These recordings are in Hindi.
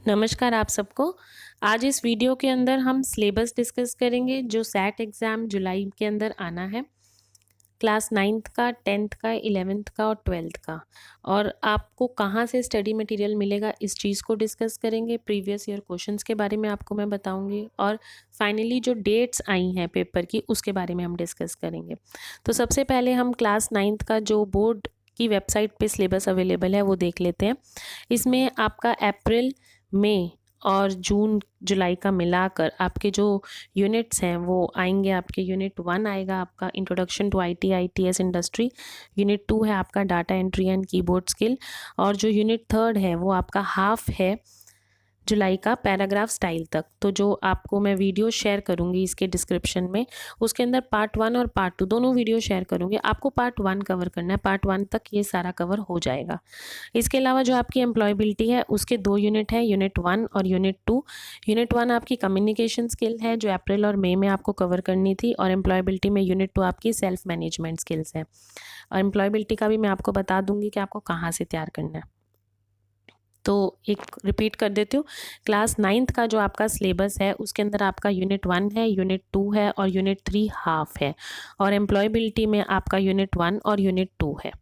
नमस्कार आप सबको। आज इस वीडियो के अंदर हम सिलेबस डिस्कस करेंगे जो सैट एग्ज़ाम जुलाई के अंदर आना है। क्लास 9th का, 10th का, 11th का और 12th का। और आपको कहाँ से स्टडी मटेरियल मिलेगा इस चीज़ को डिस्कस करेंगे। प्रीवियस ईयर क्वेश्चंस के बारे में आपको मैं बताऊंगी और फाइनली जो डेट्स आई हैं पेपर की उसके बारे में हम डिस्कस करेंगे। तो सबसे पहले हम क्लास 9th का जो बोर्ड की वेबसाइट पे सिलेबस अवेलेबल है वो देख लेते हैं। इसमें आपका अप्रैल, मई और जून जुलाई का मिलाकर आपके जो यूनिट्स हैं वो आएंगे। आपके यूनिट 1 आएगा आपका introduction to IT ITS industry. Unit 2 है आपका data entry and keyboard skill. और जो यूनिट 3 है वो आपका हाफ है जुलाई का पैराग्राफ स्टाइल तक। तो जो आपको मैं वीडियो शेयर करूंगी इसके डिस्क्रिप्शन में, उसके अंदर पार्ट 1 और पार्ट 2 दोनों वीडियो शेयर करूंगी। आपको पार्ट 1 कवर करना है, पार्ट 1 तक ये सारा कवर हो जाएगा। इसके अलावा जो आपकी एम्प्लॉयबिलिटी है उसके 2 यूनिट है, यूनिट 1 और यूनिट 2। यूनिट 1 आपकी कम्युनिकेशन स्किल है जो अप्रैल और मई में आपको कवर करनी थी, और एम्प्लॉयबिलिटी में यूनिट 2 आपकी सेल्फ मैनेजमेंट स्किल्स है। और एम्प्लॉयबिलिटी का भी मैं आपको बता दूंगी कि आपको कहाँ से तैयार करना है। तो एक रिपीट कर देती हूँ। क्लास 9th का जो आपका सिलेबस है उसके अंदर आपका यूनिट 1 है, यूनिट 2 है और यूनिट 3 हाफ है। और एम्प्लॉयबिलिटी में आपका यूनिट 1 और यूनिट 2 है।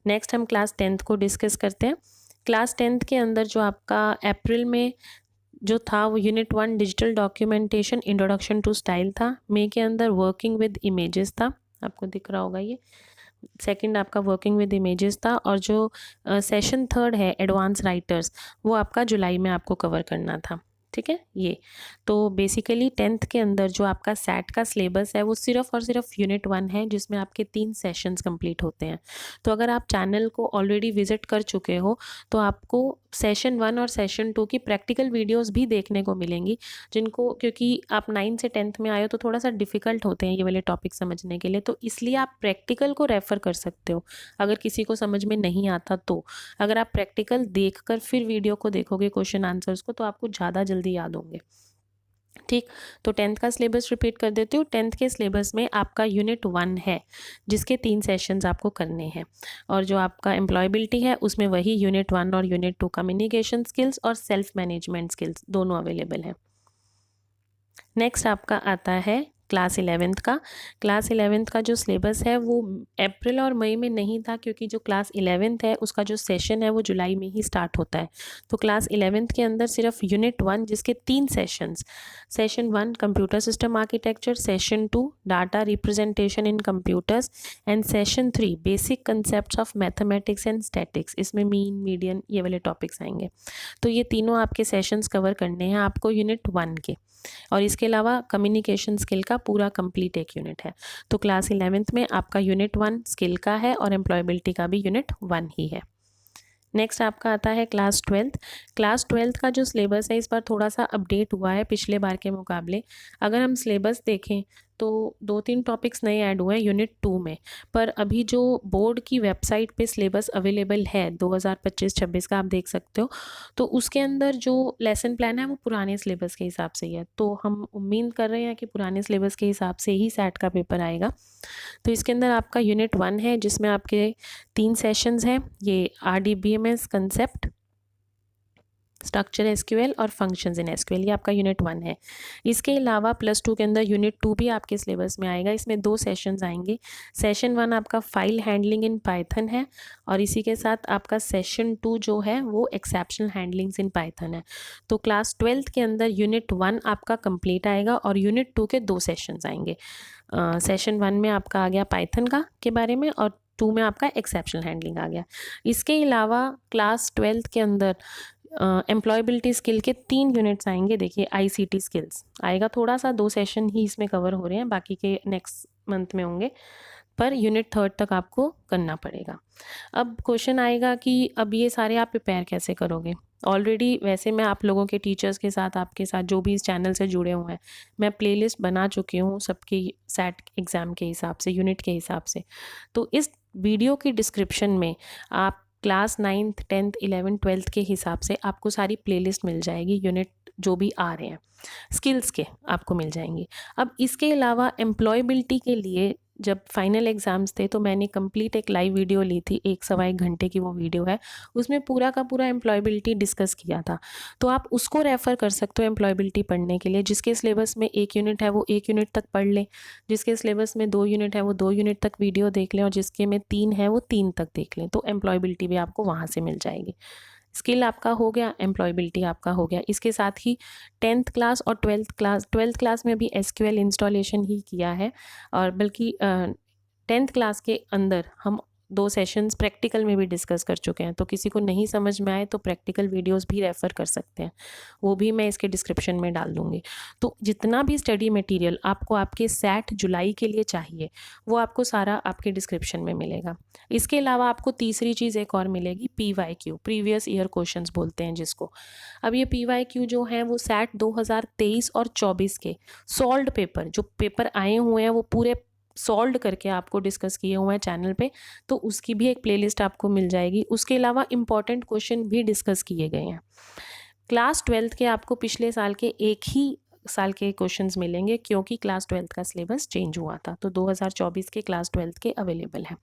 नेक्स्ट हम क्लास 10th को डिस्कस करते हैं। क्लास 10th के अंदर जो आपका अप्रैल में जो था वो unit 1 digital documentation introduction to style था। मई के अंदर वर्किंग विद इमेजेस था, आपको दिख रहा होगा ये। सेकंड आपका वर्किंग विद इमेजेस था। और जो सेशन 3 है एडवांस राइटर्स, वो आपका जुलाई में आपको कवर करना था। ठीक है ये। तो बेसिकली 10th के अंदर जो आपका सैट का सिलेबस है वो सिर्फ और सिर्फ यूनिट 1 है जिसमें आपके 3 सेशंस कंप्लीट होते हैं। तो अगर आप चैनल को ऑलरेडी विजिट कर चुके हो तो आपको सेशन 1 और सेशन 2 की प्रैक्टिकल वीडियोस भी देखने को मिलेंगी, जिनको क्योंकि आप 9 से 10th में आए हो तो थोड़ा सा डिफिकल्ट होते हैं ये वाले टॉपिक समझने के लिए, तो इसलिए आप प्रैक्टिकल को रेफ़र कर सकते हो अगर किसी को समझ में नहीं आता तो। अगर आप प्रैक्टिकल देखकर फिर वीडियो को देखोगे क्वेश्चन आंसर्स को तो आपको ज़्यादा जल्दी याद होंगे। ठीक। तो 10th का सिलेबस रिपीट कर देती हूँ। 10th के सिलेबस में आपका यूनिट 1 है जिसके 3 सेशंस आपको करने हैं। और जो आपका एम्प्लॉयबिलिटी है उसमें वही यूनिट 1 और यूनिट 2 कम्युनिकेशन स्किल्स और सेल्फ मैनेजमेंट स्किल्स दोनों अवेलेबल हैं। नेक्स्ट आपका आता है क्लास 11th का। क्लास 11th का जो सिलेबस है वो अप्रैल और मई में नहीं था, क्योंकि जो क्लास 11th है उसका जो सेशन है वो जुलाई में ही स्टार्ट होता है। तो क्लास 11th के अंदर सिर्फ यूनिट 1 जिसके 3 sessions, session 1 computer system architecture, session 2 data representation in computers and session 3 basic concept of mathematics and statics, इसमें मीन मीडियन ये वाले टॉपिक्स आएंगे। तो ये तीनों आपके सेशंस कवर करने हैं आपको यूनिट 1 के। और इसके अलावा कम्युनिकेशन स्किल का पूरा कंप्लीट एक यूनिट है। तो क्लास 11th में आपका यूनिट 1 स्किल का है और एम्प्लॉयबिलिटी का भी यूनिट 1 ही है। नेक्स्ट आपका आता है क्लास 12th। क्लास 12th का जो सिलेबस है इस बार थोड़ा सा अपडेट हुआ है पिछले बार के मुकाबले। अगर हम सिलेबस देखें तो 2-3 टॉपिक्स नए ऐड हुए हैं यूनिट 2 में। पर अभी जो बोर्ड की वेबसाइट पे सिलेबस अवेलेबल है 2025-26 का आप देख सकते हो, तो उसके अंदर जो लेसन प्लान है वो पुराने सिलेबस के हिसाब से ही है। तो हम उम्मीद कर रहे हैं कि पुराने सिलेबस के हिसाब से ही सैट का पेपर आएगा। तो इसके अंदर आपका यूनिट 1 है जिसमें आपके 3 सेशंस हैं। ये RDBMS कंसेप्ट, स्ट्रक्चर एसक्यूएल और फंक्शंस इन एसक्यूएल, ये आपका यूनिट 1 है। इसके अलावा +2 के अंदर यूनिट 2 भी आपके सिलेबस में आएगा। इसमें 2 सेशंस आएंगे। सेशन 1 आपका फाइल हैंडलिंग इन पाइथन है और इसी के साथ आपका सेशन 2 जो है वो एक्सेप्शनल हैंडलिंग्स इन पाइथन है। तो क्लास 12th के अंदर यूनिट 1 आपका कंप्लीट आएगा और यूनिट 2 के 2 सेशंस आएंगे। सेशन 1 में आपका आ गया पाइथन का के बारे में और 2 में आपका एक्सेप्शनल हैंडलिंग आ गया। इसके अलावा क्लास 12th के अंदर एम्प्लॉयबिलिटी स्किल के 3 यूनिट्स आएंगे। देखिए ICT स्किल्स आएगा, थोड़ा सा 2 सेशन ही इसमें कवर हो रहे हैं, बाकी के नेक्स्ट मंथ में होंगे, पर यूनिट 3 तक आपको करना पड़ेगा। अब क्वेश्चन आएगा कि अब ये सारे आप प्रिपेयर कैसे करोगे। ऑलरेडी वैसे मैं आप लोगों के टीचर्स के साथ, आपके साथ जो भी इस चैनल से जुड़े हुए हैं, मैं प्लेलिस्ट बना चुकी हूँ सबकी सैट एग्ज़ाम के हिसाब से, यूनिट के हिसाब से। तो इस वीडियो की डिस्क्रिप्शन में आप class 9th 10th 11th 12th के हिसाब से आपको सारी प्लेलिस्ट मिल जाएगी, यूनिट जो भी आ रहे हैं स्किल्स के आपको मिल जाएंगी। अब इसके अलावा एम्प्लॉयबिलिटी के लिए जब फाइनल एग्ज़ाम्स थे तो मैंने कंप्लीट एक लाइव वीडियो ली थी, 1 सवा 1 घंटे की वो वीडियो है। उसमें पूरा का पूरा एम्प्लॉयबिलिटी डिस्कस किया था, तो आप उसको रेफ़र कर सकते हो एम्प्लॉयबिलिटी पढ़ने के लिए। जिसके सिलेबस में 1 यूनिट है वो 1 यूनिट तक पढ़ लें, जिसके सिलेबस में 2 यूनिट है वो 2 यूनिट तक वीडियो देख लें, और जिसके में 3 है वो 3 तक देख लें। तो एम्प्लॉयबिलिटी भी आपको वहाँ से मिल जाएगी। स्किल आपका हो गया, एम्प्लॉयबिलिटी आपका हो गया। इसके साथ ही 10th क्लास और 12th क्लास में भी एसक्यूएल इंस्टॉलेशन ही किया है, और बल्कि 10th क्लास के अंदर हम 2 सेशंस प्रैक्टिकल में भी डिस्कस कर चुके हैं। तो किसी को नहीं समझ में आए तो प्रैक्टिकल वीडियोस भी रेफ़र कर सकते हैं, वो भी मैं इसके डिस्क्रिप्शन में डाल दूँगी। तो जितना भी स्टडी मटेरियल आपको आपके सैट जुलाई के लिए चाहिए, वो आपको सारा आपके डिस्क्रिप्शन में मिलेगा। इसके अलावा आपको तीसरी चीज़ एक और मिलेगी, PYQ, प्रीवियस ईयर क्वेश्चंस बोलते हैं जिसको। अब ये PYQ जो है वो सैट 2023 और 24 के सॉल्व्ड पेपर, जो पेपर आए हुए हैं वो पूरे सॉल्व करके आपको डिस्कस किए हुए हैं चैनल पे, तो उसकी भी एक प्लेलिस्ट आपको मिल जाएगी। उसके अलावा इम्पॉर्टेंट क्वेश्चन भी डिस्कस किए गए हैं। क्लास 12th के आपको पिछले साल के एक ही साल के क्वेश्चंस मिलेंगे, क्योंकि क्लास 12th का सिलेबस चेंज हुआ था, तो 2024 के क्लास 12th के अवेलेबल हैं।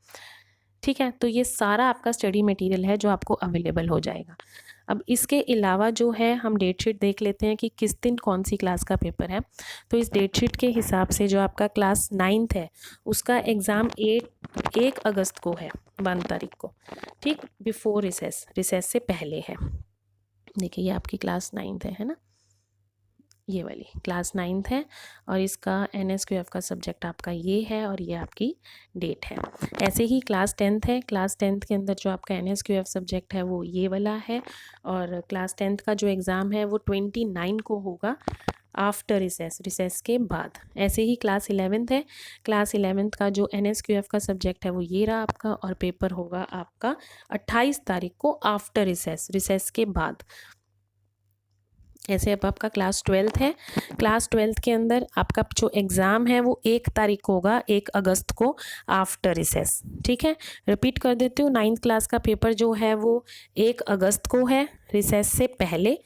ठीक है, तो ये सारा आपका स्टडी मटेरियल है जो आपको अवेलेबल हो जाएगा। अब इसके अलावा जो है हम डेट शीट देख लेते हैं कि किस दिन कौन सी क्लास का पेपर है। तो इस डेट शीट के हिसाब से जो आपका क्लास 9th है उसका एग्ज़ाम 1 अगस्त को है, 1 तारीख को, ठीक, बिफोर रिसेस से पहले है। देखिए ये आपकी क्लास 9th है ना, ये वाली क्लास 9th है, और इसका NSQF का सब्जेक्ट आपका ये है, और ये आपकी डेट है। ऐसे ही क्लास 10th है, क्लास 10th के अंदर जो आपका NSQF सब्जेक्ट है वो ये वाला है, और क्लास 10th का जो एग्ज़ाम है वो 29 को होगा, आफ्टर रिसेस के बाद। ऐसे ही क्लास 11th है, क्लास 11th का जो NSQF का सब्जेक्ट है वो ये रहा आपका, और पेपर होगा आपका 28 तारीख को, आफ्टर रिसेस के बाद। ऐसे अब आपका क्लास 12th है, क्लास 12th के अंदर आपका जो एग्ज़ाम है वो 1 तारीख को होगा, 1 अगस्त को, आफ्टर रिसेस। ठीक है, रिपीट कर देती हूँ, 9th क्लास का पेपर जो है वो 1 अगस्त को है, रिसेस से पहले।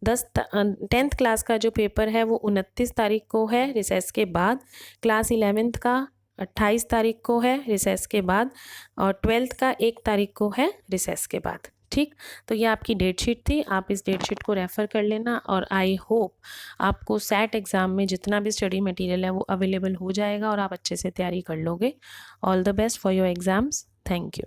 10th क्लास का जो पेपर है वो 29 तारीख को है, रिसेस के बाद। क्लास 11th का 28 तारीख को है, रिसेस के बाद, और 12th का 1 तारीख को है, रिसेस के बाद। ठीक, तो ये आपकी डेट शीट थी, आप इस डेट शीट को रेफ़र कर लेना, और आई होप आपको सैट एग्ज़ाम में जितना भी स्टडी मटेरियल है वो अवेलेबल हो जाएगा और आप अच्छे से तैयारी कर लोगे। All the best for your exams. Thank you.